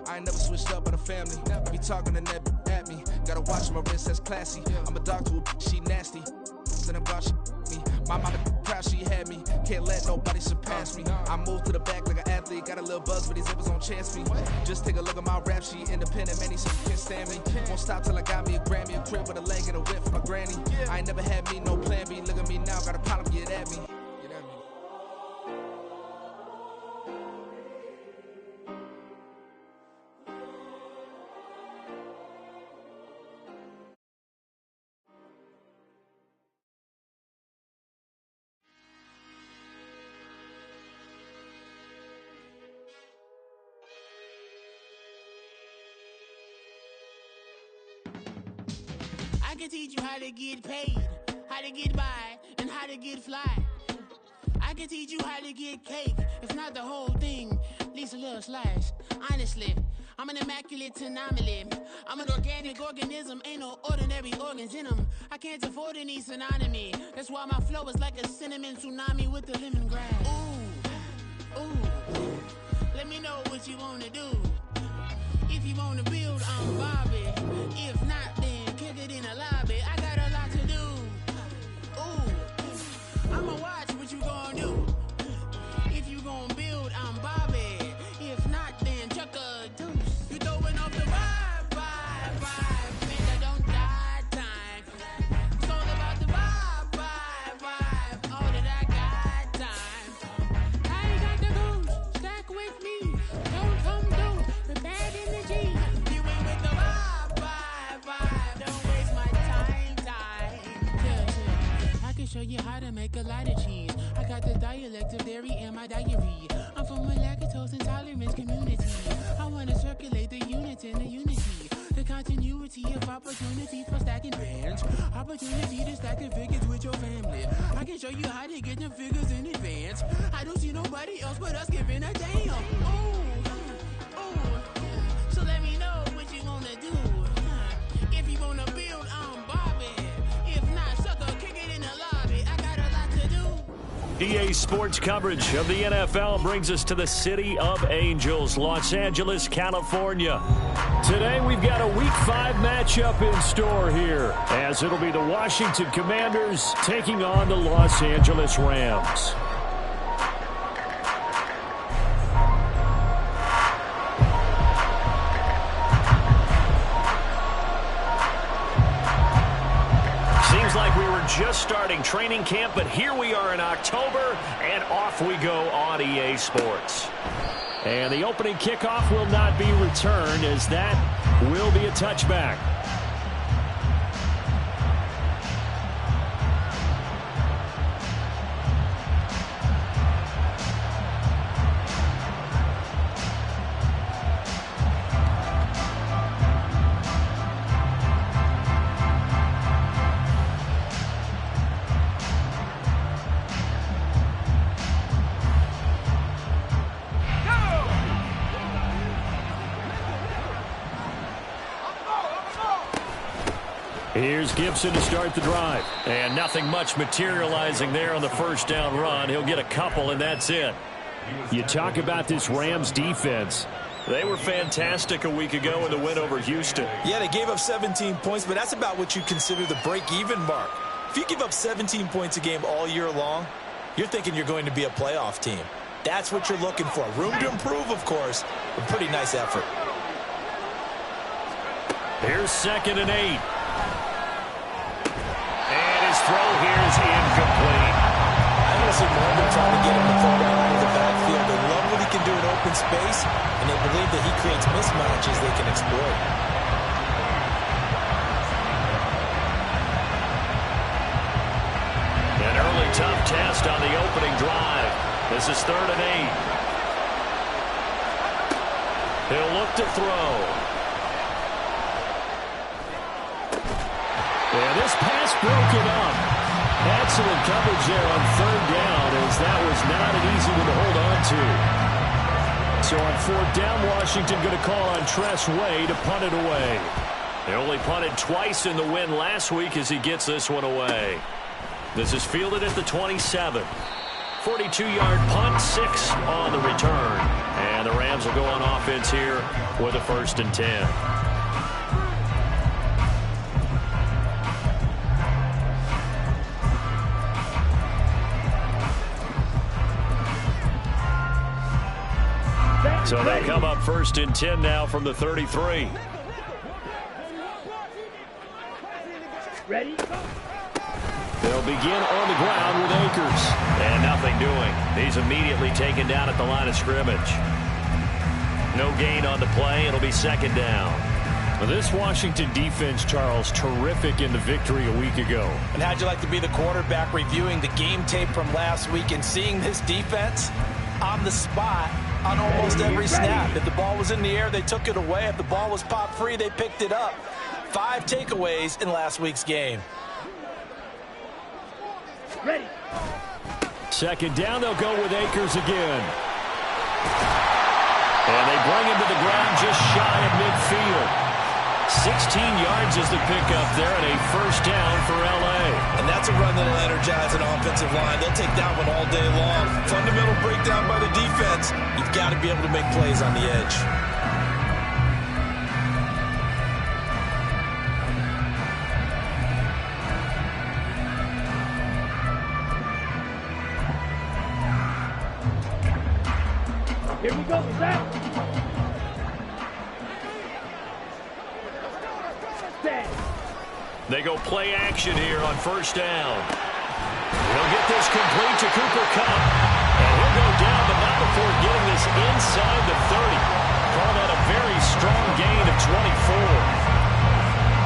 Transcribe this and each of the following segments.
I ain't never switched up on the family. Be talking to that at me. Gotta watch my wrist, that's classy. I'm a dog to a she nasty. And I'm about me. My mama proud she had me. Can't let nobody surpass me. I move to the back like an athlete. Got a little buzz, but these zippers don't chance me. Just take a look at my rap sheet. Independent, man, these can't stand me. Won't stop till I got me a Grammy. A crib with a leg and a whip for my granny. I ain't never had me no plan B. Look at me now, got a problem, get at me. I can teach you how to get paid, how to get by, and how to get fly. I can teach you how to get cake, if not the whole thing, at least a little slice. Honestly, I'm an immaculate anomaly. I'm an organic organism, ain't no ordinary organs in them. I can't afford any synonymy. That's why my flow is like a cinnamon tsunami with the lemongrass. Ooh, ooh, let me know what you wanna do. If you wanna build, I'm Bobby. If not, then kick it in the lobby. I got a lot to do. Ooh, I'ma watch what you gon' do. If you gon' build, I'm Bobby. If not, then chuck a deuce. You throwing off the vibe. Nigga, don't die time. It's all about the vibe. All that I got time. I ain't got the goose. Stack with me. Don't come through with bad energy. You ain't with the vibe. Don't waste my time. Yeah. I can show you how to make a lot of cheese. I got the dialect of dairy in my diary. I'm from a lactose intolerance community. I wanna circulate the units in the unity. The continuity of opportunity for stacking bands. Opportunity to stack the figures with your family. I can show you how to get them figures in advance. I don't see nobody else but us giving a damn. Ooh. So let me know what you wanna do. If you wanna build, I'm Bobby. If not, sucker, kick it in the lobby. I got a lot to do. EA Sports coverage of the NFL brings us to the City of Angels, Los Angeles, California. Today we've got a Week 5 matchup in store here, as it'll be the Washington Commanders taking on the Los Angeles Rams. Just starting training camp, but here we are in October, and off we go on EA Sports. And the opening kickoff will not be returned, as that will be a touchback. Here's Gibson to start the drive. And nothing much materializing there on the first down run. He'll get a couple, and that's it. You talk about this Rams defense. They were fantastic a week ago in the win over Houston. Yeah, they gave up 17 points, but that's about what you consider the break-even mark. If you give up 17 points a game all year long, you're thinking you're going to be a playoff team. That's what you're looking for. Room to improve, of course, but pretty nice effort. Here's 2nd and 8. And his throw here is incomplete. I want to see more of them trying to get him to throw down out of the backfield. They love what he can do in open space, and they believe that he creates mismatches they can exploit. An early tough test on the opening drive. This is 3rd and 8. He'll look to throw. And this pass broken up. Excellent coverage there on 3rd down, as that was not an easy one to hold on to. So on 4th down, Washington going to call on Tress Way to punt it away. They only punted twice in the win last week as he gets this one away. This is fielded at the 27. 42-yard punt, 6 on the return. And the Rams will go on offense here with a 1st and 10. So they come up 1st and 10 now from the 33. Ready? They'll begin on the ground with Akers. And nothing doing. He's immediately taken down at the line of scrimmage. No gain on the play. It'll be 2nd down. Well, this Washington defense, Charles, terrific in the victory a week ago. And how'd you like to be the quarterback reviewing the game tape from last week and seeing this defense on the spot on almost every snap? If the ball was in the air, they took it away. If the ball was popped free, they picked it up. 5 takeaways in last week's game. Ready. 2nd down, they'll go with Akers again. And they bring him to the ground just shy of midfield. 16 yards is the pickup there, and a 1st down for L.A. And that's a run that'll energize an offensive line. They'll take that one all day long. Fundamental breakdown by the defense. You've got to be able to make plays on the edge. Here we go, Zach. They go play action here on 1st down. He'll get this complete to Cooper Kupp. And he'll go down, but not before getting this inside the 30. Call that a very strong gain of 24.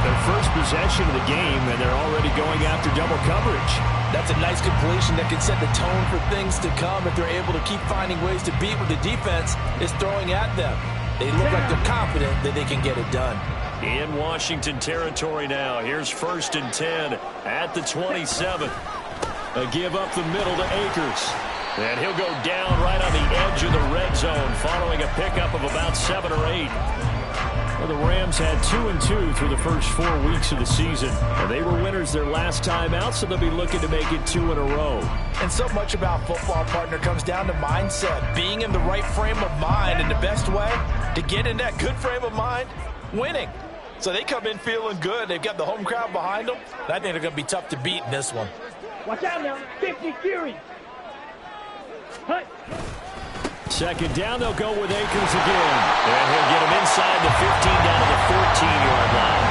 Their first possession of the game, and they're already going after double coverage. That's a nice completion that can set the tone for things to come if they're able to keep finding ways to beat what the defense is throwing at them. They look like they're confident that they can get it done. In Washington territory now. Here's 1st and 10 at the 27. A give up the middle to Akers. And he'll go down right on the edge of the red zone following a pickup of about 7 or 8. Well, the Rams had 2-2 through the first 4 weeks of the season. And they were winners their last time out, so they'll be looking to make it 2 in a row. And so much about football, partner, comes down to mindset. Being in the right frame of mind. And the best way to get in that good frame of mind, winning. So they come in feeling good. They've got the home crowd behind them. And I think they're going to be tough to beat in this one. Watch out now. 50 Fury. Hut. 2nd down, they'll go with Akers again. And he'll get him inside the 15 down to the 14-yard line.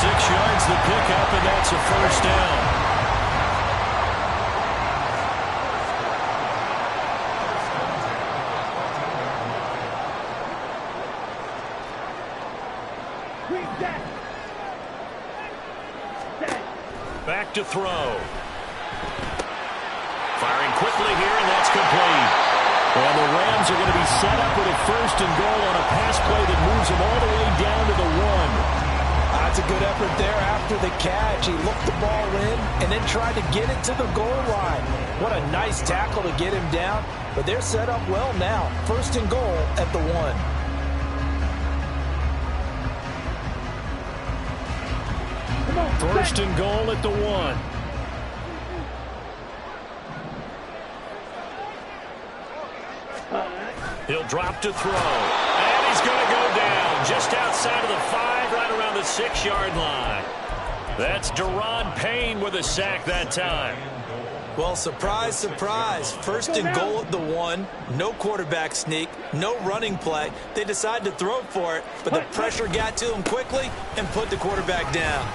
6 yards the pickup, and that's a 1st down. Back to throw. Firing quickly here, and that's complete. And the Rams are going to be set up with a 1st and goal on a pass play that moves them all the way down to the 1. That's a good effort there after the catch. He looked the ball in and then tried to get it to the goal line. What a nice tackle to get him down. But they're set up well now. 1st and goal at the 1. 1st and goal at the 1. He'll drop to throw. And he's going to go down just outside of the 5, right around the 6-yard line. That's Deron Payne with a sack that time. Well, surprise, surprise. 1st and goal at the 1. No quarterback sneak. No running play. They decide to throw for it, but the pressure got to him quickly and put the quarterback down.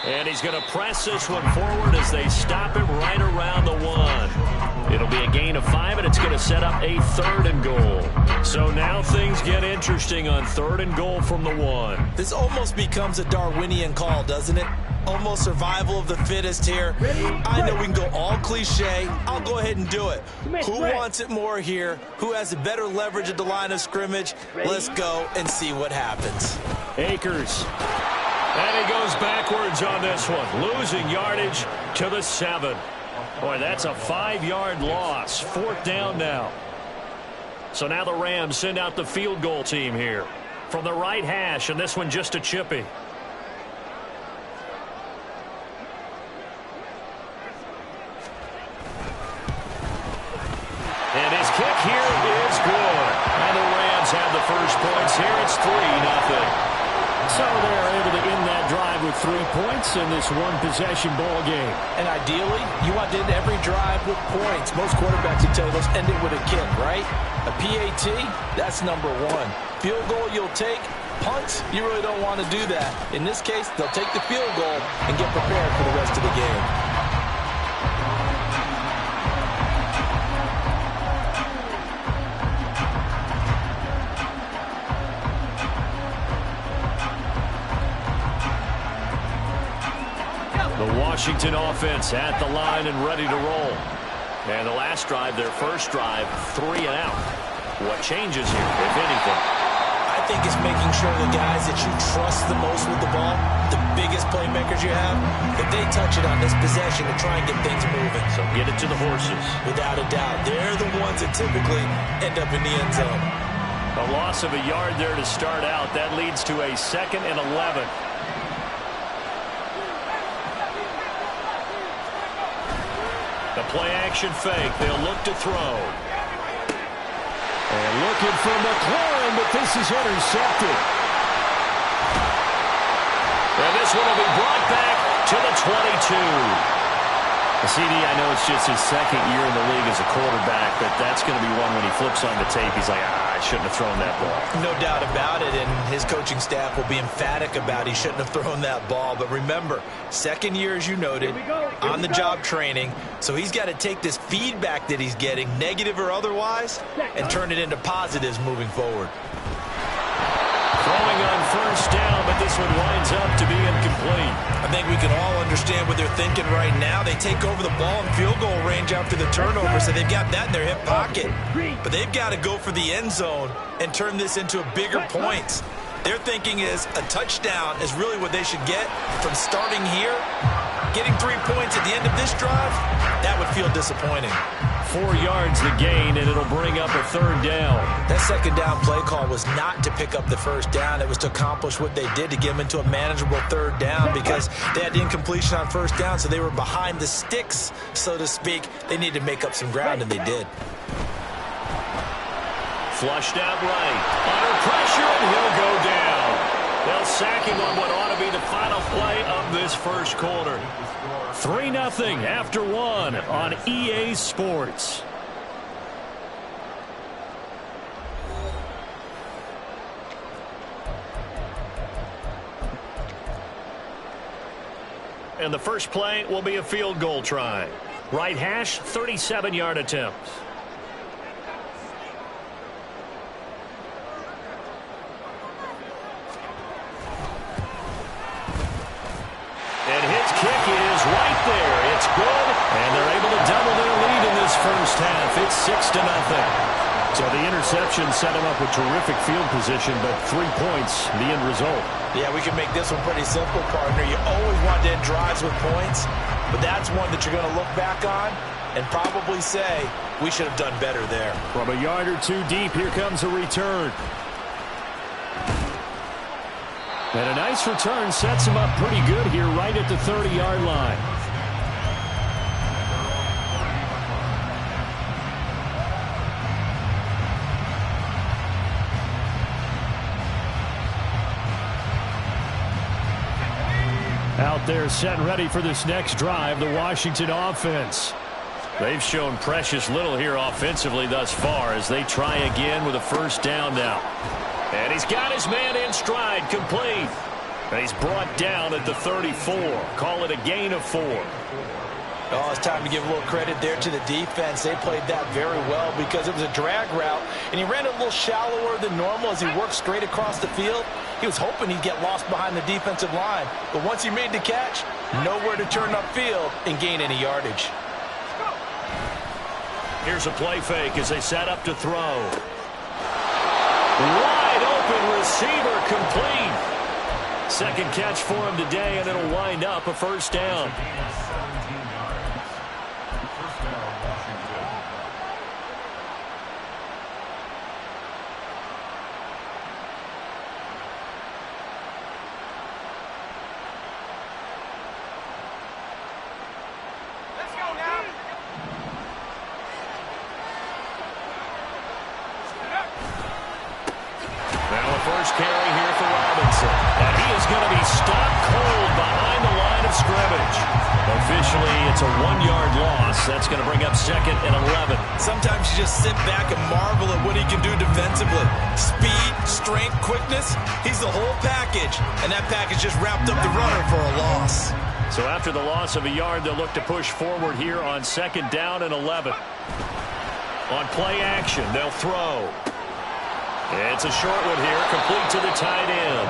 And he's going to press this one forward as they stop him right around the 1. It'll be a gain of 5, and it's going to set up a 3rd and goal. So now things get interesting on 3rd and goal from the 1. This almost becomes a Darwinian call, doesn't it? Almost survival of the fittest here. I know we can go all cliche. I'll go ahead and do it. Who wants it more here? Who has a better leverage at the line of scrimmage? Let's go and see what happens. Akers. And he goes backwards on this one, losing yardage to the 7. Boy, that's a 5-yard loss. 4th down now. So now the Rams send out the field goal team here from the right hash, and this one just a chippy. the first points here. It's 3-0. So they're able to end that drive with 3 points in this one-possession ball game. And ideally, you want to end every drive with points. Most quarterbacks will tell you, let's end it with a kick, right? A PAT, that's number one. Field goal you'll take. Punts, you really don't want to do that. In this case, they'll take the field goal and get prepared for the rest of the game. The Washington offense at the line and ready to roll. And the last drive, their first drive, 3 and out. What changes here, if anything? I think it's making sure the guys that you trust the most with the ball, the biggest playmakers you have, that they touch it on this possession to try and get things moving. So get it to the horses. Without a doubt. They're the ones that typically end up in the end zone. A loss of a yard there to start out. That leads to a 2nd and 11. The play-action fake. They'll look to throw. And looking for McLaurin, but this is intercepted. And this one will be brought back to the 22. CD, I know it's just his 2nd year in the league as a quarterback, but that's going to be one when he flips on the tape. He's like, I shouldn't have thrown that ball. No doubt about it, and his coaching staff will be emphatic about he shouldn't have thrown that ball. But remember, 2nd year, as you noted, on-the-job training, so he's got to take this feedback that he's getting, negative or otherwise, and turn it into positives moving forward. Throwing on first down, but this one winds up to be incomplete. I think we can all understand what they're thinking right now. They take over the ball in field goal range after the turnover, so they've got that in their hip pocket. But they've got to go for the end zone and turn this into a bigger points. Their thinking is a touchdown is really what they should get from starting here. Getting 3 points at the end of this drive, that would feel disappointing. 4 yards the gain, and it'll bring up a 3rd down. That 2nd down play call was not to pick up the 1st down. It was to accomplish what they did, to get them into a manageable 3rd down, because they had the incompletion on 1st down, so they were behind the sticks, so to speak. They needed to make up some ground, and they did. Flushed out right. Under pressure, and he'll go down. They'll sack him on what ought to be the final play of this first quarter. 3-0 after 1 on EA Sports. And the first play will be a field goal try. Right hash, 37-yard attempt. And his kick is right there. It's good, and they're able to double their lead in this first half. It's 6-0. So the interception set him up with terrific field position, but 3 points, the end result. Yeah, we can make this one pretty simple, partner. You always want to end drives with points, but that's one that you're going to look back on and probably say, we should have done better there. From a yard or 2 deep, here comes a return. And a nice return sets him up pretty good here right at the 30-yard line. Out there set and ready for this next drive, the Washington offense. They've shown precious little here offensively thus far as they try again with a 1st down now. And he's got his man in stride, complete. And he's brought down at the 34. Call it a gain of 4. Oh, it's time to give a little credit there to the defense. They played that very well because it was a drag route, and he ran a little shallower than normal as he worked straight across the field. He was hoping he'd get lost behind the defensive line. But once he made the catch, nowhere to turn upfield and gain any yardage. Here's a play fake as they set up to throw. Wide open receiver, complete. 2nd catch for him today, and it'll wind up a 1st down. first carry here for Robinson. And he is going to be stopped cold behind the line of scrimmage. Officially, it's a 1-yard loss. That's going to bring up 2nd and 11. Sometimes you just sit back and marvel at what he can do defensively. Speed, strength, quickness. He's the whole package. And that package just wrapped up the runner for a loss. So after the loss of a yard, they'll look to push forward here on 2nd down and 11. On play action, they'll throw. It's a short one here, complete to the tight end.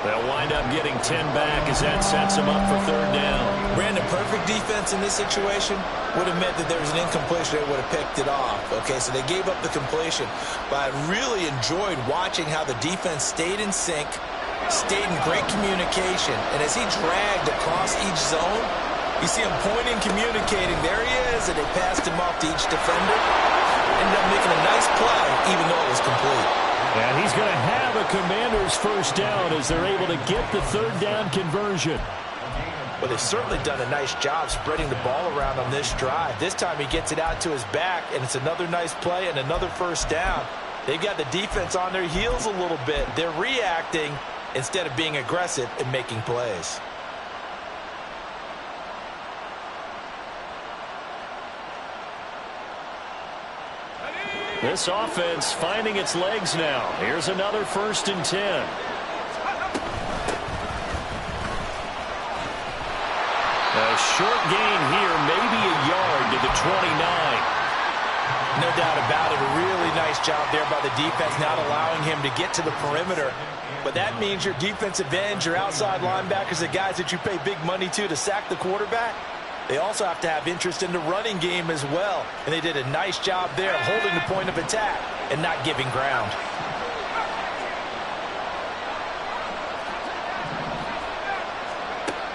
They'll wind up getting 10 back as that sets them up for 3rd down. Brandon, perfect defense in this situation would have meant that there was an incompletion. They would have picked it off. Okay, so they gave up the completion. But I really enjoyed watching how the defense stayed in sync, stayed in great communication. And as he dragged across each zone, you see him pointing, communicating. There he is, and they passed him off to each defender. Ended up making a nice play, even though it was complete. And he's going to have a Commanders first down as they're able to get the 3rd down conversion. Well, they've certainly done a nice job spreading the ball around on this drive. This time he gets it out to his back, and it's another nice play and another first down. They've got the defense on their heels a little bit. They're reacting instead of being aggressive and making plays. This offense finding its legs now. Here's another 1st and 10. A short gain here, maybe a yard to the 29. No doubt about it. A really nice job there by the defense, not allowing him to get to the perimeter. But that means your defensive ends, your outside linebackers, the guys that you pay big money to sack the quarterback, they also have to have interest in the running game as well. And they did a nice job there of holding the point of attack and not giving ground.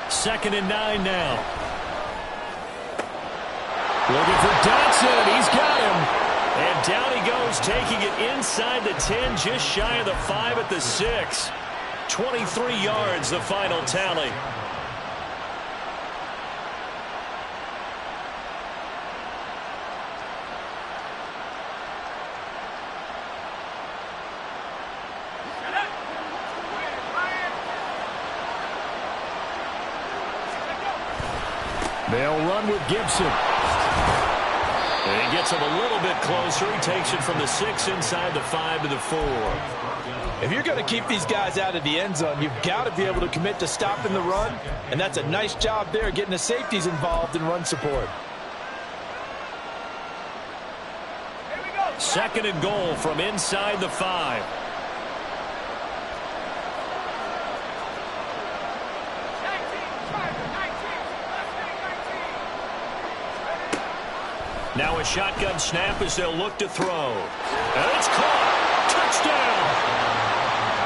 Second and 9 now. Looking for Dotson. He's got him. And down he goes, taking it inside the 10, just shy of the 5 at the 6. 23 yards, the final tally. They'll run with Gibson. And he gets him a little bit closer. He takes it from the 6 inside the 5 to the 4. If you're going to keep these guys out of the end zone, you've got to be able to commit to stopping the run. And that's a nice job there, getting the safeties involved in run support. 2nd and goal from inside the 5. Now a shotgun snap as they'll look to throw. And it's caught. Touchdown.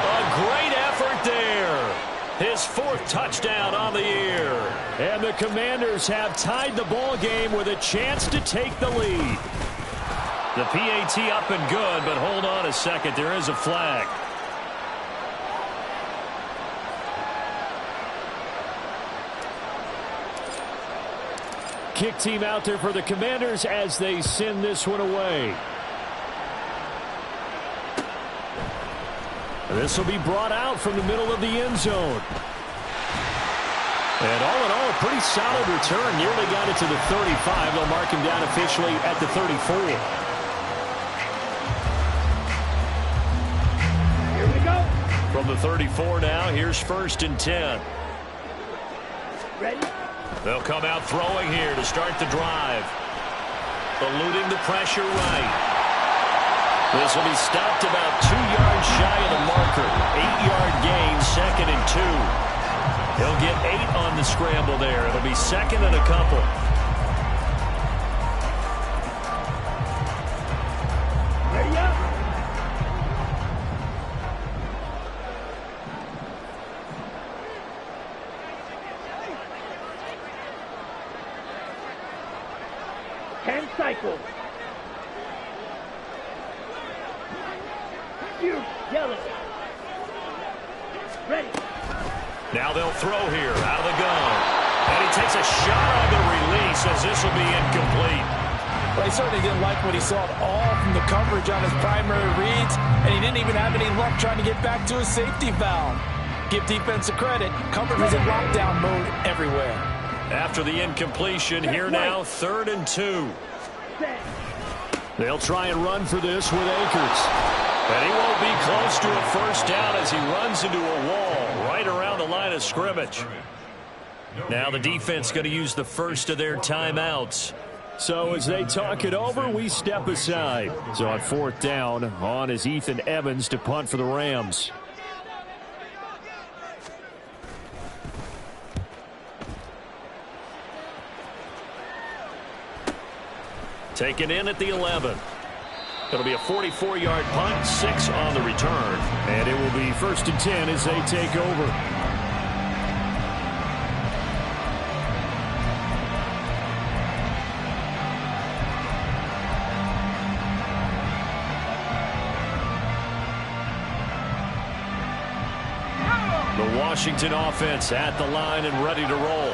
A great effort there. His 4th touchdown on the year. And the Commanders have tied the ball game with a chance to take the lead. The PAT up and good, but hold on a second. There is a flag. Kick team out there for the Commanders as they send this one away. This will be brought out from the middle of the end zone. And all in all, a pretty solid return. Nearly got it to the 35. They'll mark him down officially at the 34. Here we go. From the 34 now, here's 1st and 10. Ready? They'll come out throwing here to start the drive. Eluding the pressure right. This will be stopped about 2 yards shy of the marker. 8-yard gain, 2nd and 2. He'll get 8 on the scramble there. It'll be 2nd and a couple. Ready up. Cycle. You yellow. Ready. Now they'll throw here out of the gun. And he takes a shot on the release as this will be incomplete. Well, he certainly didn't like what he saw at all from the coverage on his primary reads, and he didn't even have any luck trying to get back to his safety valve. Give defense a credit. Coverage was in lockdown mode everywhere. After the incompletion, here now, 3rd and 2. They'll try and run for this with Akers. And he won't be close to a first down as he runs into a wall right around the line of scrimmage. Now the defense going to use the first of their timeouts. So as they talk it over, we step aside. So on 4th down, on is Ethan Evans to punt for the Rams. Taken in at the 11. It'll be a 44-yard punt, 6 on the return. And it will be 1st and 10 as they take over. The Washington offense at the line and ready to roll.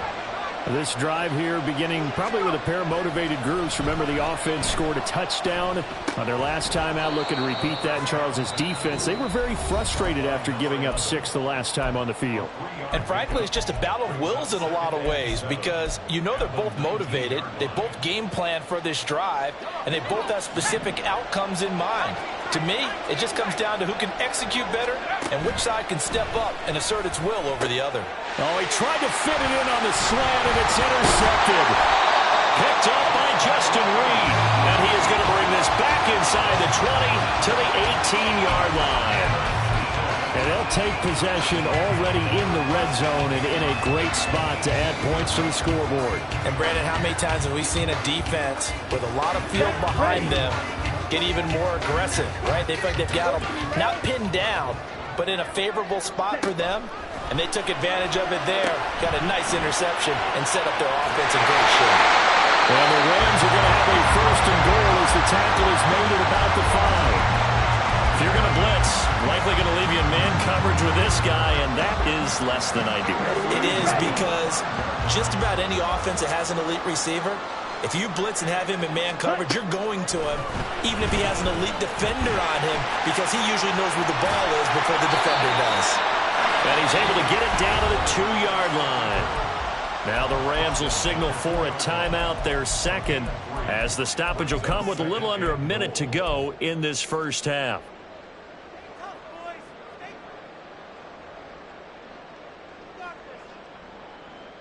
This drive here beginning probably with a pair of motivated groups. Remember, the offense scored a touchdown on their last time out, looking to repeat that in Charles's defense. They were very frustrated after giving up 6 the last time on the field. And frankly, it's just a battle of wills in a lot of ways because you know they're both motivated. They both game plan for this drive, and they both have specific outcomes in mind. To me, it just comes down to who can execute better and which side can step up and assert its will over the other. Oh, he tried to fit it in on the slant, and it's intercepted. Picked up by Justin Reed, and he is going to bring this back inside the 20 to the 18-yard line. And they'll take possession already in the red zone and in a great spot to add points to the scoreboard. And, Brandon, how many times have we seen a defense with a lot of field behind them get even more aggressive, right? They feel like they've got them not pinned down, but in a favorable spot for them, and they took advantage of it there. Got a nice interception and set up their offense in great shape. And the Rams are going to have a 1st and goal as the tackle is made at about the 5. If you're going to blitz, likely going to leave you in man coverage with this guy, and that is less than ideal. It is because just about any offense that has an elite receiver, if you blitz and have him in man coverage, you're going to him, even if he has an elite defender on him, because he usually knows where the ball is before the defender does. And he's able to get it down to the 2-yard line. Now the Rams will signal for a timeout, their second, as the stoppage will come with a little under a minute to go in this first half.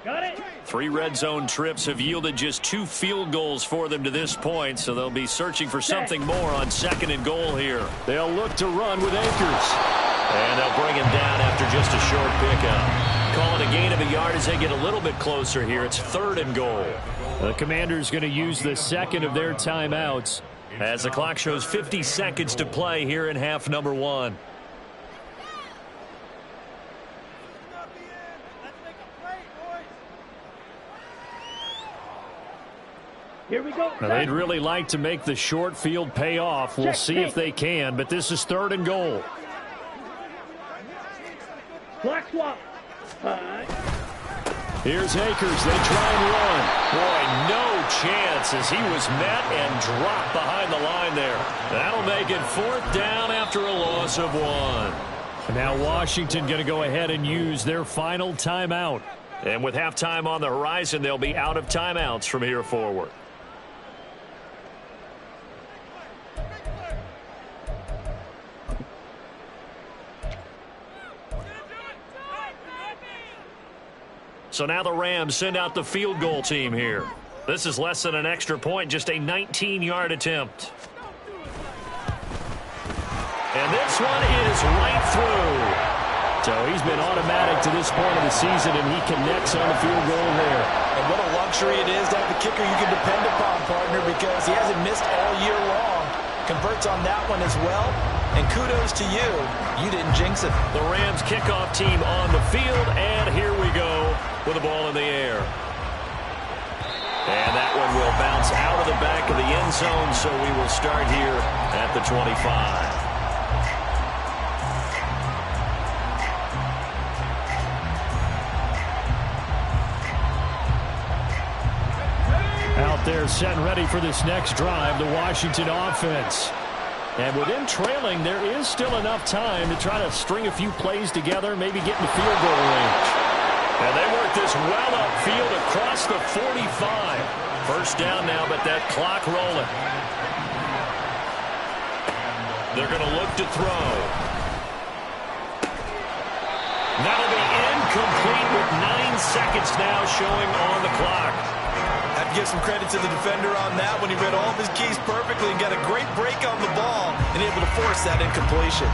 Got it. 3 red zone trips have yielded just 2 field goals for them to this point, so they'll be searching for something more on 2nd and goal here. They'll look to run with Akers. And they'll bring him down after just a short pickup. Calling a gain of a yard as they get a little bit closer here. It's 3rd and goal. The Commanders going to use the 2nd of their timeouts as the clock shows 50 seconds to play here in half number 1. Here we go. Now, they'd really like to make the short field pay off. We'll see if they can, but this is 3rd and goal. Block swap. Here's Akers. They try and run. Boy, no chance as he was met and dropped behind the line there. That'll make it 4th down after a loss of 1. Now Washington going to go ahead and use their final timeout. And with halftime on the horizon, they'll be out of timeouts from here forward. So now the Rams send out the field goal team here. This is less than an extra point, just a 19-yard attempt. And this one is right through. So he's been automatic to this point of the season, and he connects on the field goal there. And what a luxury it is to have the kicker you can depend upon, partner, because he hasn't missed all year long. Converts on that one as well. And kudos to you. You didn't jinx it. The Rams kickoff team on the field, and here we go with the ball in the air. And that one will bounce out of the back of the end zone, so we will start here at the 25. Out there They're set and ready for this next drive, the Washington offense. And with them trailing, there is still enough time to try to string a few plays together, maybe get in the field goal range. And they work this well upfield across the 45. First down now, but that clock rolling. They're going to look to throw. That'll be incomplete with 9 seconds now showing on the clock. I have to give some credit to the defender on that when he read all of his keys perfectly and got a great break on the ball and able to force that incompletion.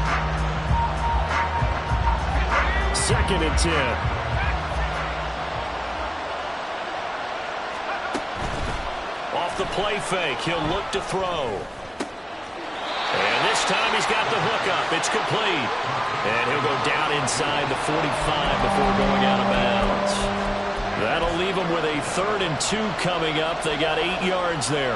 2nd and 10. Off the play fake, he'll look to throw. And this time he's got the hook up. It's complete. And he'll go down inside the 45 before going out of bounds. That'll leave them with a 3rd and 2 coming up. They got 8 yards there.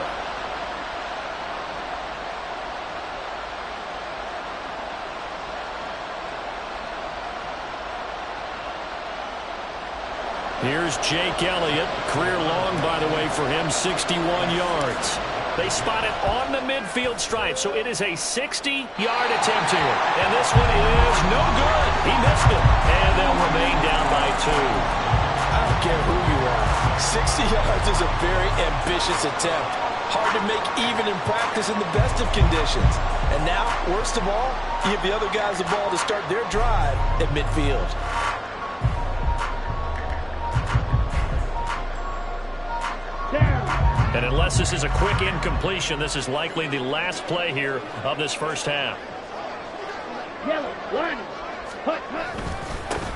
Here's Jake Elliott. Career long, by the way, for him, 61 yards. They spot it on the midfield stripe, so it is a 60-yard attempt here. And this one is no good. He missed it. And they'll remain down by 2. I don't care who you are. 60 yards is a very ambitious attempt. Hard to make even in practice in the best of conditions. And now, worst of all, you give the other guys the ball to start their drive at midfield. And unless this is a quick incompletion, this is likely the last play here of this first half. Yellow, line. Hut.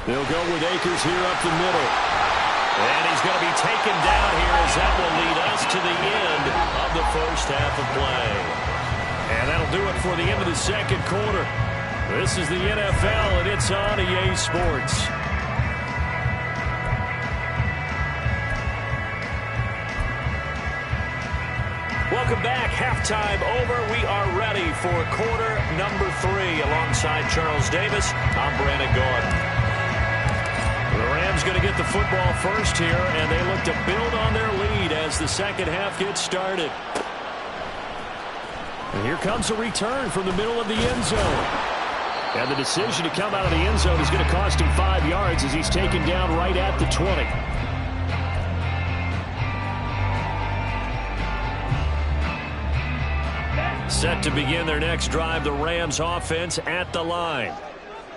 They'll go with Akers here up the middle. And he's going to be taken down here as that will lead us to the end of the first half of play. And that'll do it for the end of the second quarter. This is the NFL, and it's on EA Sports. Welcome back. Halftime over. We are ready for quarter number 3. Alongside Charles Davis, I'm Brandon Gordon. The Rams going to get the football first here, and they look to build on their lead as the second half gets started. And here comes a return from the middle of the end zone. And the decision to come out of the end zone is going to cost him 5 yards as he's taken down right at the 20. Set to begin their next drive, the Rams offense at the line.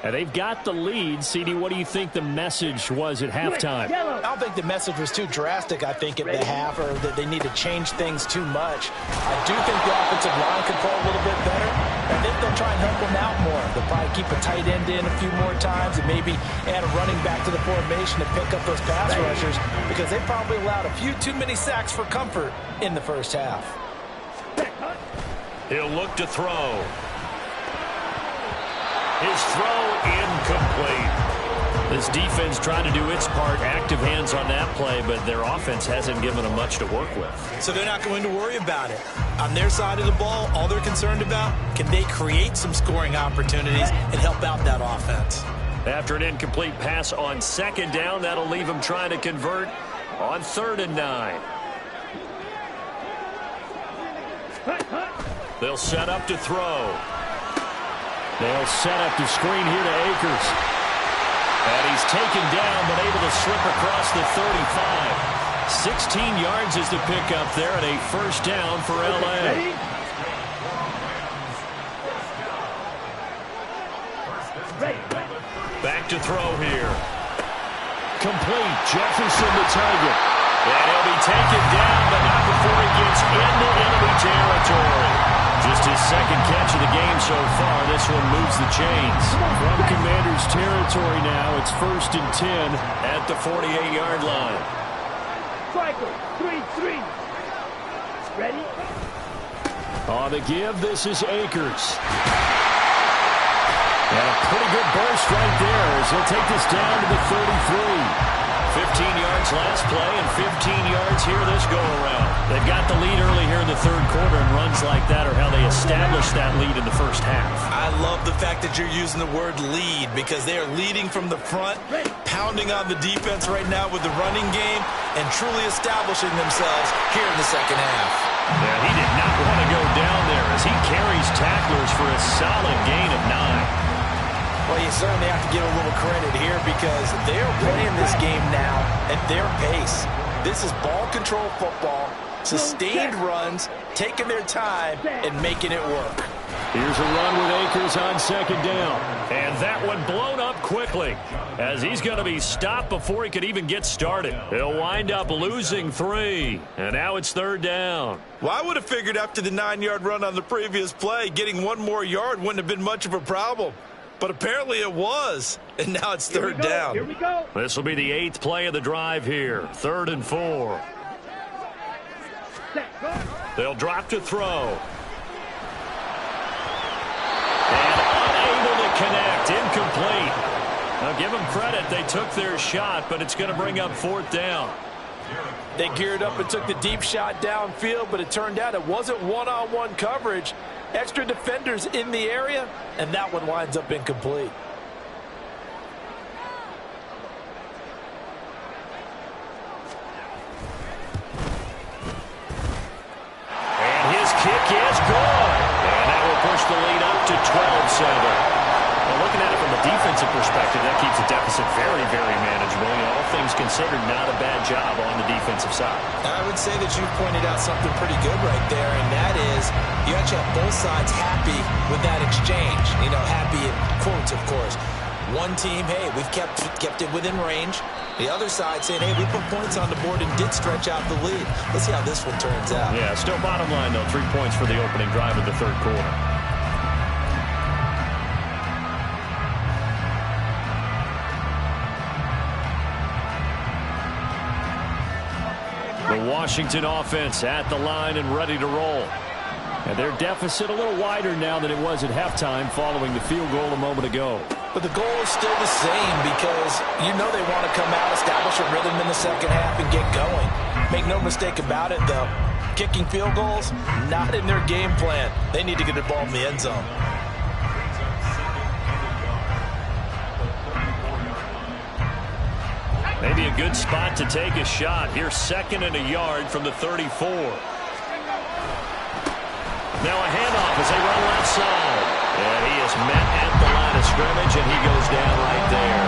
And they've got the lead. CD, what do you think the message was at halftime? I don't think the message was too drastic, I think, at the half, or that they need to change things too much. I do think the offensive line could play a little bit better. I think they'll try and help them out more. They'll probably keep a tight end in a few more times and maybe add a running back to the formation to pick up those pass rushers, because they probably allowed a few too many sacks for comfort in the first half. He'll look to throw. His throw incomplete. This defense trying to do its part, active hands on that play, but their offense hasn't given them much to work with. So they're not going to worry about it. On their side of the ball, all they're concerned about, can they create some scoring opportunities and help out that offense? After an incomplete pass on second down, that'll leave them trying to convert on 3rd and 9. They'll set up to throw. They'll set up the screen here to Akers. And he's taken down, but able to slip across the 35. 16 yards is the pickup there, and a first down for L.A. Back to throw here. Complete. Jefferson the target. And he'll be taken down, but not before he gets into enemy territory. Just his second catch of the game so far. This one moves the chains. From Commanders territory now, it's 1st and 10 at the 48-yard line. Cycle, 3-3. Ready? On the give, this is Akers. And a pretty good burst right there as he'll take this down to the 33. 15 yards last play and 15 yards here this go-around. They've got the lead early here in the third quarter, and runs like that are how they establish that lead in the first half. I love the fact that you're using the word lead because they are leading from the front, pounding on the defense right now with the running game, and truly establishing themselves here in the second half. Yeah, he did not want to go down there as he carries tacklers for a solid gain of 9. Well, you certainly have to give a little credit here because they're playing this game now at their pace. This is ball control football, sustained runs, taking their time, and making it work. Here's a run with Akers on second down. And that one blown up quickly as he's going to be stopped before he could even get started. He'll wind up losing 3. And now it's third down. Well, I would have figured after the 9-yard run on the previous play, getting one more yard wouldn't have been much of a problem. But apparently it was, and now it's third down. Here we go. This will be the 8th play of the drive here. 3rd and 4. They'll drop to throw. And unable to connect. Incomplete. Now give them credit. They took their shot, but it's going to bring up 4th down. They geared up and took the deep shot downfield, but it turned out it wasn't one-on-one coverage. Extra defenders in the area, and that one winds up incomplete. And his kick is good. And that will push the lead up to 12-7. Well, looking at it from a defensive perspective, that keeps the deficit very, very manageable. You know, all things considered, not a bad job on the defensive side. I would say that you pointed out something pretty good right there, and that is you actually have both sides happy with that exchange. You know, happy in quotes, of course. One team, hey, we've kept it within range. The other side saying, hey, we put points on the board and did stretch out the lead. Let's see how this one turns out. Yeah, still bottom line, though, 3 points for the opening drive of the third quarter. The Washington offense at the line and ready to roll. And their deficit a little wider now than it was at halftime following the field goal a moment ago. But the goal is still the same because you know they want to come out, establish a rhythm in the second half, and get going. Make no mistake about it, though. Kicking field goals, not in their game plan. They need to get the ball in the end zone. Maybe a good spot to take a shot. Here's 2nd and a yard from the 34. Now a handoff as they run left side. And he is met at the line of scrimmage, and he goes down right there.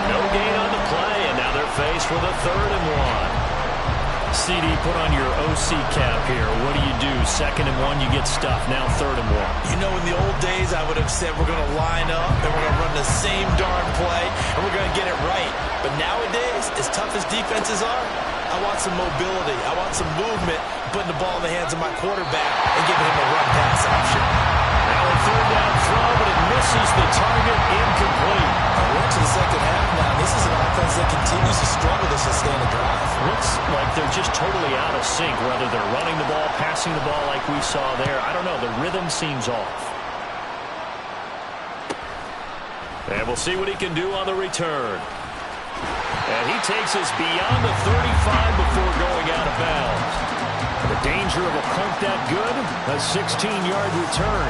No gain on the play, and now they're faced with a 3rd and 1. CD, put on your OC cap here. What do? 2nd and 1, you get stuffed. Now 3rd and 1. You know, in the old days, I would have said we're going to line up and we're going to run the same darn play and we're going to get it right. But nowadays, as tough as defenses are, I want some mobility. I want some movement, putting the ball in the hands of my quarterback and giving him a run-pass option. Now a 3rd down throw, but it misses the target. Incomplete. We're into the second half now. This is an offense that continues to struggle to sustain a drive. Looks like they're just totally out of sync, whether they're running the ball, passing the ball like we saw there. I don't know. The rhythm seems off. And we'll see what he can do on the return. And he takes us beyond the 35 before going out of bounds. The danger of a punt that good, a 16-yard return.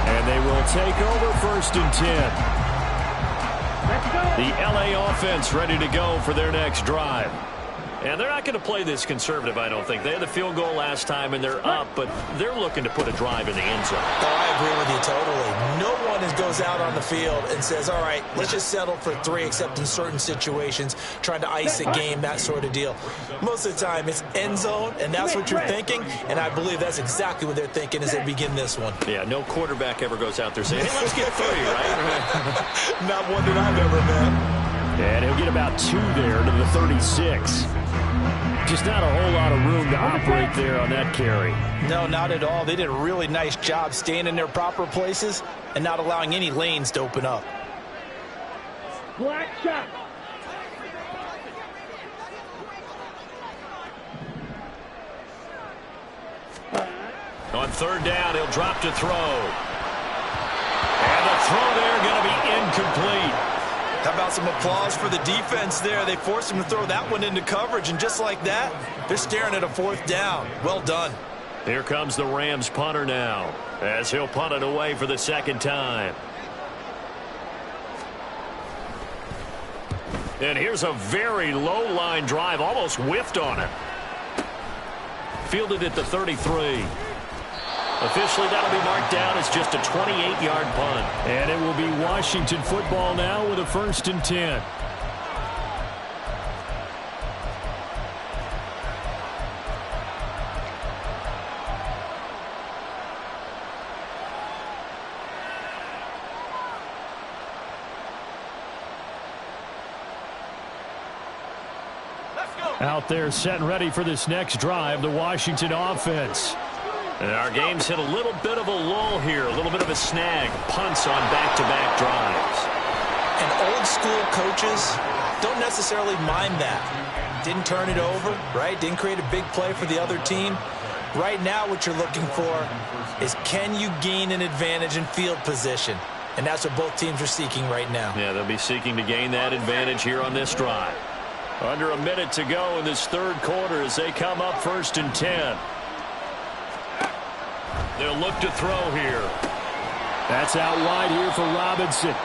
And they will take over 1st and 10. The LA offense ready to go for their next drive. And they're not going to play this conservative, I don't think. They had the field goal last time, and they're up, but they're looking to put a drive in the end zone. Oh, I agree with you totally. No one goes out on the field and says, all right, let's just settle for 3, except in certain situations, trying to ice a game, that sort of deal. Most of the time, it's end zone, and that's what you're thinking, and I believe that's exactly what they're thinking as they begin this one. Yeah, no quarterback ever goes out there saying, hey, let's get 3, right? Not one that I've ever met. And he'll get about 2 there to the 36. Just not a whole lot of room to operate there on that carry. No, not at all. They did a really nice job staying in their proper places and not allowing any lanes to open up. Black shot. On 3rd down, he'll drop to throw. And the throw there going to be incomplete. How about Some applause for the defense there. They forced him to throw that one into coverage, and just like that, they're staring at a 4th down. Well done. Here comes the Rams punter now, as he'll punt it away for the 2nd time. And here's a very low line drive, almost whiffed on it. Fielded at the 33. Officially, that'll be marked down as just a 28-yard punt. And it will be Washington football now with a 1st and 10. Out there set and ready for this next drive, the Washington offense. And our game's hit a little bit of a lull here, a little bit of a snag. Punts on back-to-back drives. And old school coaches don't necessarily mind that. Didn't turn it over, right? Didn't create a big play for the other team. Right now what you're looking for is, can you gain an advantage in field position? And that's what both teams are seeking right now. Yeah, they'll be seeking to gain that advantage here on this drive. Under a minute to go in this 3rd quarter as they come up 1st and 10. They'll look to throw here. That's out wide here for Robinson.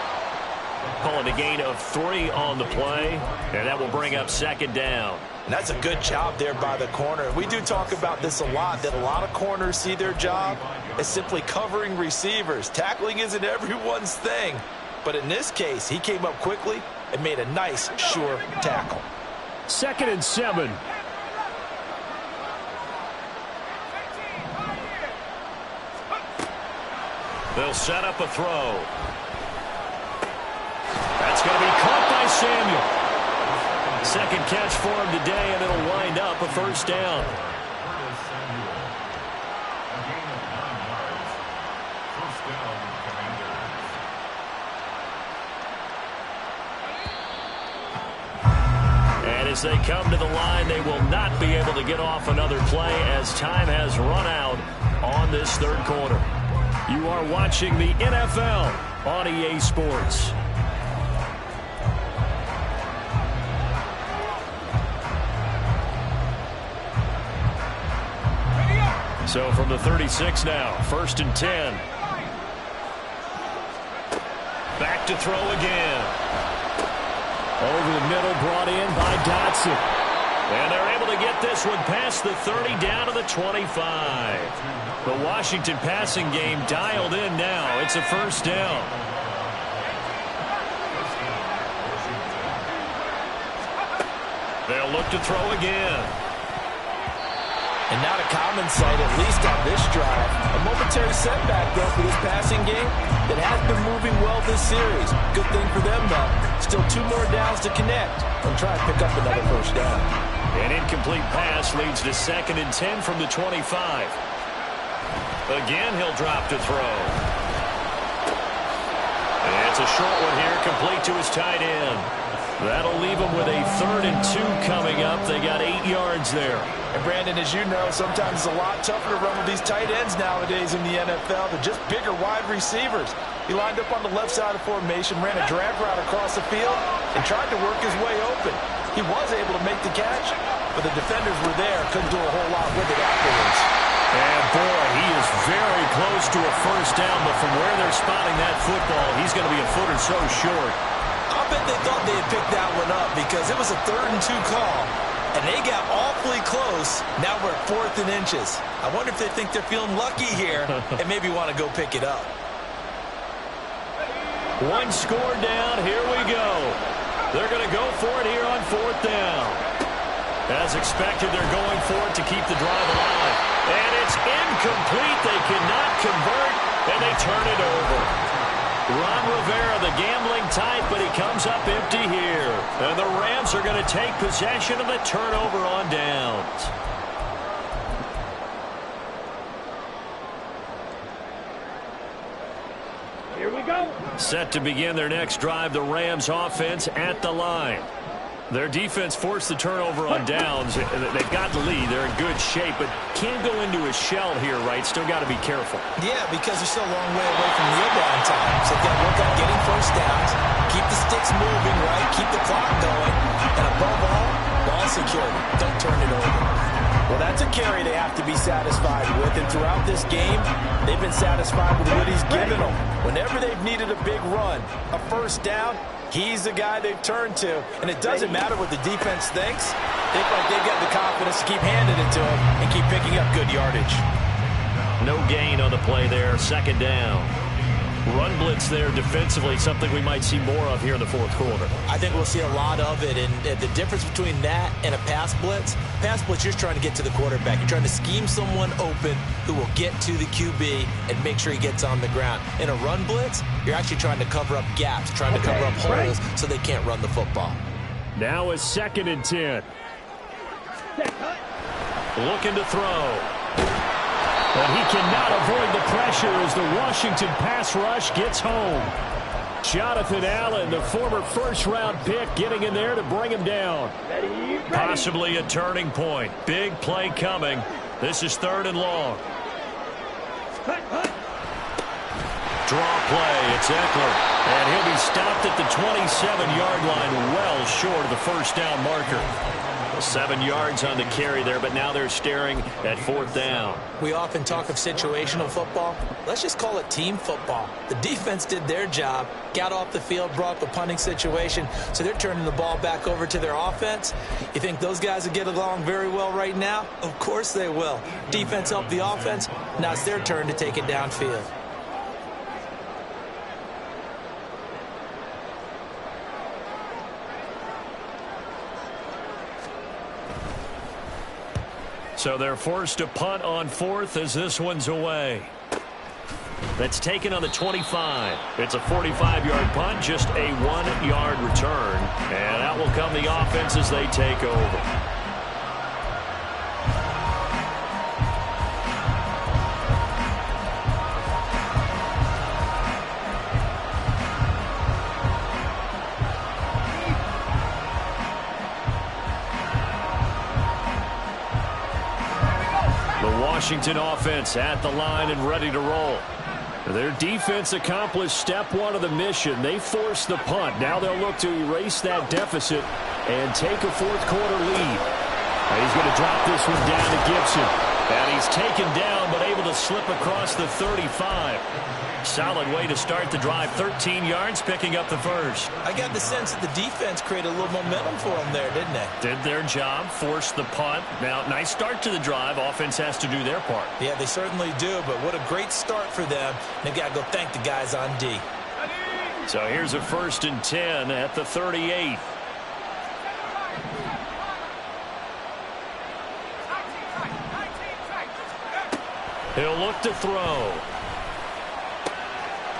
Calling a gain of 3 on the play, and that will bring up 2nd down. And that's a good job there by the corner. We do talk about this a lot, that a lot of corners see their job as simply covering receivers. Tackling isn't everyone's thing. But in this case, he came up quickly and made a nice, sure tackle. 2nd and 7. They'll set up a throw. That's going to be caught by Samuel. 2nd catch for him today, and it'll wind up a 1st down. And as they come to the line, they will not be able to get off another play as time has run out on this 3rd quarter. You are watching the NFL on EA Sports. So from the 36 now, 1st and 10. Back to throw again. Over the middle, brought in by Dotson. And they're able to get this one past the 30 down to the 25. The Washington passing game dialed in now. It's a 1st down. They'll look to throw again. And not a common sight, at least on this drive. A momentary setback, though, for this passing game that has been moving well this series. Good thing for them, though. Still 2 more downs to connect. They'll try and pick up another 1st down. An incomplete pass leads to 2nd and 10 from the 25. Again, he'll drop to throw. And it's a short one here, complete to his tight end. That'll leave him with a 3rd and 2 coming up. They got 8 yards there. And Brandon, as you know, sometimes it's a lot tougher to run with these tight ends nowadays in the NFL. They're just bigger wide receivers. He lined up on the left side of formation, ran a drag route across the field, and tried to work his way open. He was able to make the catch, but the defenders were there, couldn't do a whole lot with it afterwards. And boy, he is very close to a 1st down, but from where they're spotting that football, he's going to be a foot or so short. I'll bet they thought they had picked that one up because it was a 3rd and 2 call, and they got awfully close. Now we're at 4th and inches. I wonder if they think they're feeling lucky here and maybe want to go pick it up. 1 score down. Here we go. They're going to go for it here on 4th down. As expected, they're going for it to keep the drive alive. And it's incomplete. They cannot convert, and they turn it over. Ron Rivera, the gambling type, but he comes up empty here. And the Rams are going to take possession of the turnover on downs. Here we go. Set to begin their next drive, the Rams offense at the line. Their defense forced the turnover on downs. They've got the lead. They're in good shape, but can't go into a shell here, right? Still got to be careful. Yeah, because they're still a long way away from kneel down times. They've got to work on getting 1st downs, keep the sticks moving, right? Well, that's a carry they have to be satisfied with. And throughout this game, they've been satisfied with what he's given them. Whenever they've needed a big run, a first down, he's the guy they've turned to. And it doesn't matter what the defense thinks. They look like they've got the confidence to keep handing it to him and keep picking up good yardage. No gain on the play there. Second down. Run blitz there defensively, something we might see more of here in the fourth quarter. I think we'll see a lot of it, and the difference between that and a pass blitz, you're trying to get to the quarterback. You're trying to scheme someone open who will get to the QB and make sure he gets on the ground. In a run blitz, you're actually trying to cover up gaps, trying to cover up holes so they can't run the football. Now is 2nd and 10. Looking to throw. But he cannot avoid the pressure as the Washington pass rush gets home. Jonathan Allen, the former first-round pick, getting in there to bring him down. Possibly a turning point. Big play coming. This is 3rd and long. Draw play. It's Eckler. And he'll be stopped at the 27-yard line, well short of the first down marker. 7 yards on the carry there, but now they're staring at 4th down. We often talk of situational football. Let's just call it team football. The defense did their job, got off the field, brought the punting situation, so they're turning the ball back over to their offense. You think those guys will get along very well right now? Of course they will. Defense helped the offense. Now it's their turn to take it downfield. So they're forced to punt on 4th as this one's away. That's taken on the 25. It's a 45-yard punt, just a 1-yard return. And out will come the offense as they take over. Washington offense at the line and ready to roll. Their defense accomplished step 1 of the mission. They forced the punt. Now they'll look to erase that deficit and take a fourth quarter lead. And he's going to drop this one down to Gibson. And he's taken down but able to slip across the 35. Solid way to start the drive. 13 yards, picking up the first. I got the sense that the defense created a little momentum for them there, didn't they? Did their job, forced the punt. Now, nice start to the drive. Offense has to do their part. Yeah, they certainly do, but what a great start for them. They've got to go thank the guys on D. So here's a 1st and 10 at the 38. He'll look to throw.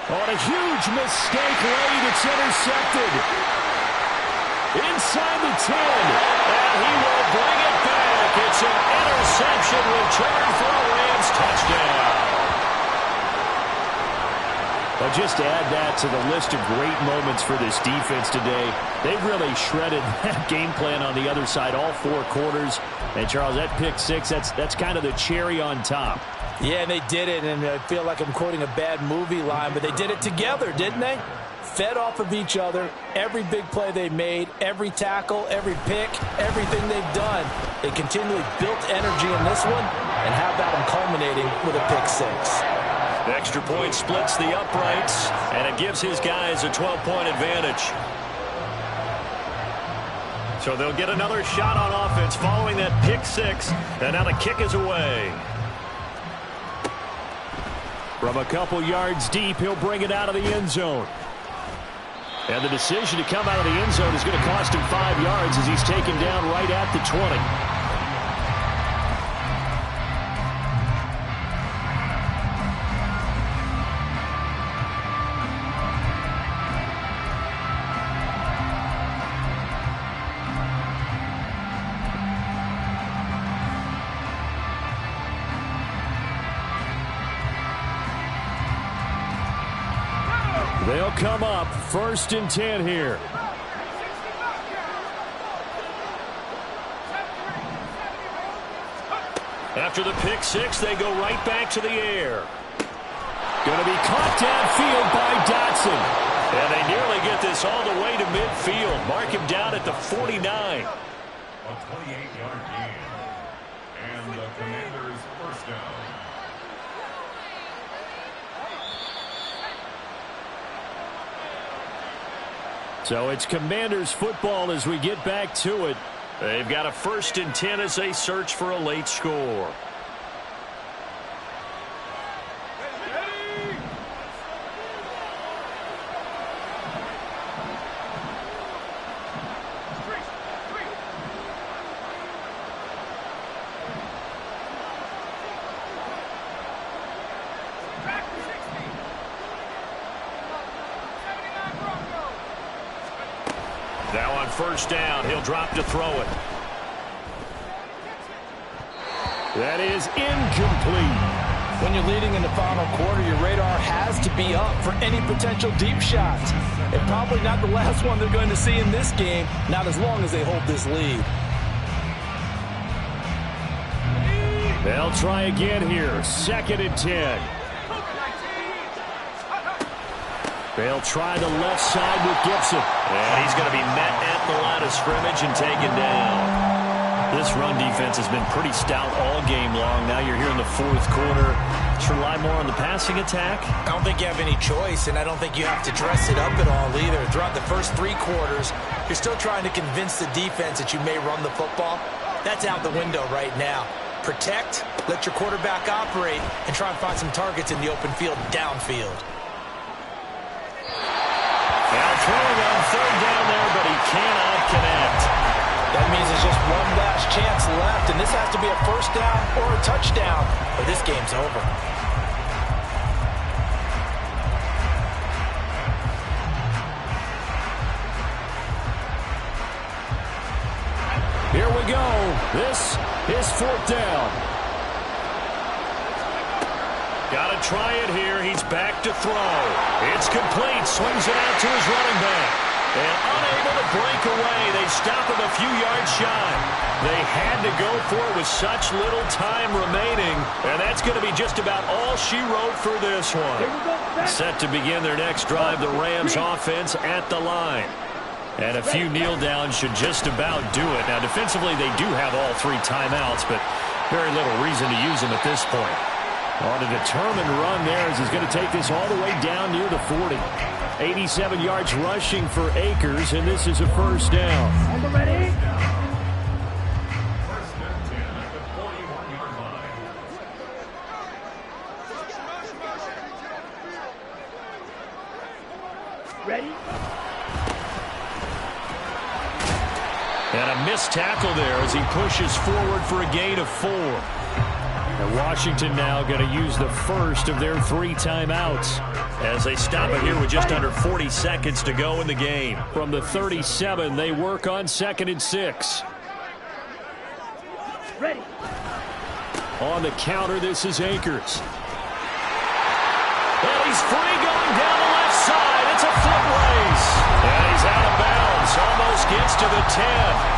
On a huge mistake late, it's intercepted. Inside the 10, and he will bring it back. It's an interception return for a Rams touchdown. Well, just to add that to the list of great moments for this defense today, they've really shredded that game plan on the other side all 4 quarters. And, Charles, that pick 6, that's kind of the cherry on top. Yeah, they did it, and I feel like I'm quoting a bad movie line, but they did it together, didn't they? Fed off of each other, every big play they made, every tackle, every pick, everything they've done. They continually built energy in this one, and how about them culminating with a pick 6? The extra point splits the uprights, and it gives his guys a 12-point advantage. So they'll get another shot on offense following that pick 6, and now the kick is away. From a couple yards deep, he'll bring it out of the end zone. And the decision to come out of the end zone is going to cost him 5 yards as he's taken down right at the 20. They'll come up 1st and 10 here. After the pick 6, they go right back to the air. Going to be caught downfield by Dotson. And they nearly get this all the way to midfield. Mark him down at the 49. A 28-yard gain. And the Commanders' first down. So it's Commanders football as we get back to it. They've got a 1st and 10 as they search for a late score. Now on 1st down, he'll drop to throw it. That is incomplete. When you're leading in the final quarter, your radar has to be up for any potential deep shots. And probably not the last one they're going to see in this game, not as long as they hold this lead. They'll try again here. 2nd and 10. They'll try the left side with Gibson. And he's going to be met at the line of scrimmage and taken down. This run defense has been pretty stout all game long. Now you're here in the 4th quarter. Let's rely more on the passing attack. I don't think you have any choice, and I don't think you have to dress it up at all either. Throughout the first 3 quarters, you're still trying to convince the defense that you may run the football. That's out the window right now. Protect, let your quarterback operate, and try and find some targets in the open field downfield. Now throwing on 3rd down there, but he cannot connect. That means there's just one last chance left, and this has to be a 1st down or a touchdown, or this game's over. Here we go. This is 4th down. Got to try it here. He's back to throw. It's complete. Swings it out to his running back. And unable to break away. They stop him a few yards shy. They had to go for it with such little time remaining. And that's going to be just about all she wrote for this one. Set to begin their next drive, the Rams offense at the line. And a few kneel downs should just about do it. Now, defensively, they do have all 3 timeouts, but very little reason to use them at this point. On a determined run there as he's going to take this all the way down near the 40. 87 yards rushing for Akers, and this is a 1st down. Ready? First and 10 at the 41-yard line. Ready? And a missed tackle there as he pushes forward for a gain of 4. And Washington now going to use the 1st of their 3 timeouts as they stop it here with just under 40 seconds to go in the game. From the 37, they work on 2nd and 6. Ready. On the counter, this is Akers. And he's free going down the left side. It's a foot race. And he's out of bounds. Almost gets to the 10.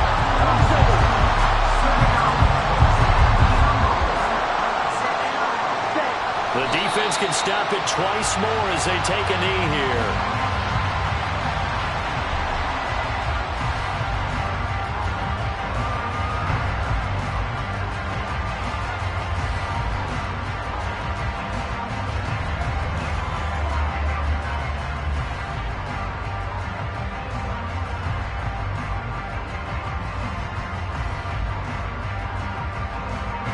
The defense can stop it twice more as they take a knee here.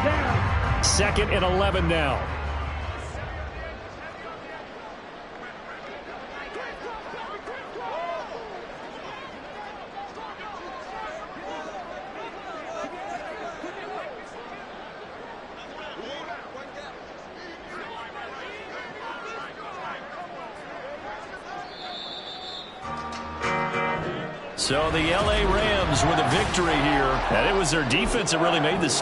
Down. 2nd and 11 now. So the L.A. Rams with a victory here. And it was their defense that really made this.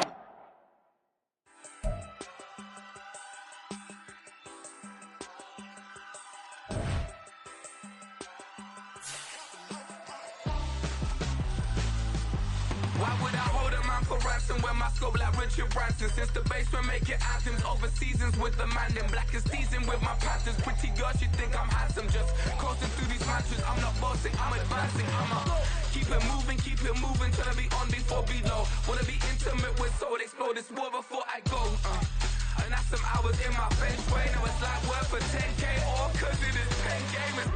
Why would I hold a man for ransom when my scope like Richard Branson? Since the basement making anthems over seasons with the man, then black is seasoned with my patterns. Pretty girl, she think I'm handsome. Just coasting through these matches. I'm not bossing, I'm advancing. I'm a keep it moving till I be on before below. Wanna be intimate with soul, explore this war before I go. And that's some hours in my bench way. Now it's like work for 10K or cause it is 10 gamers.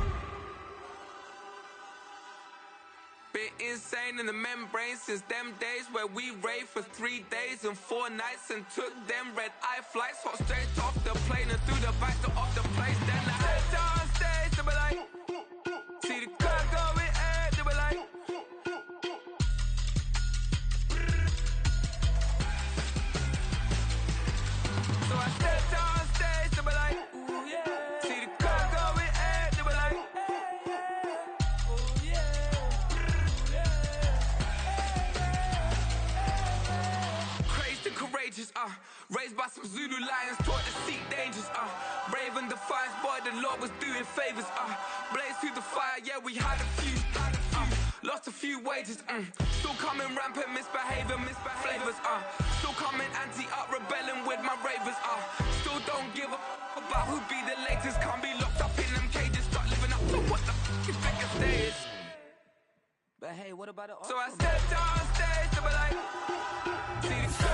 Been insane in the membrane since them days where we raved for 3 days and 4 nights and took them red eye flights, hot straight off the plane and through the back door of the place. Then I stepped on stage, they were like, see the crowd going ahead, they were like, so I stepped on stage, they were like, ooh yeah. See the crowd going ahead, they were like, ooh yeah. Crazed and courageous, raised by some Zulu lions, taught to seek dangers, brave and defiant, boy, the Lord was doing favors, blaze through the fire, yeah, we had a few, lost a few wages, still coming rampant, misbehavior, flavors, still coming anti-up, rebelling with my ravers, still don't give a about who be the latest, can't be locked up in them cages, start living up to what the f*** is biggest days. But hey, what about it? So I stepped on stage, they were like, see the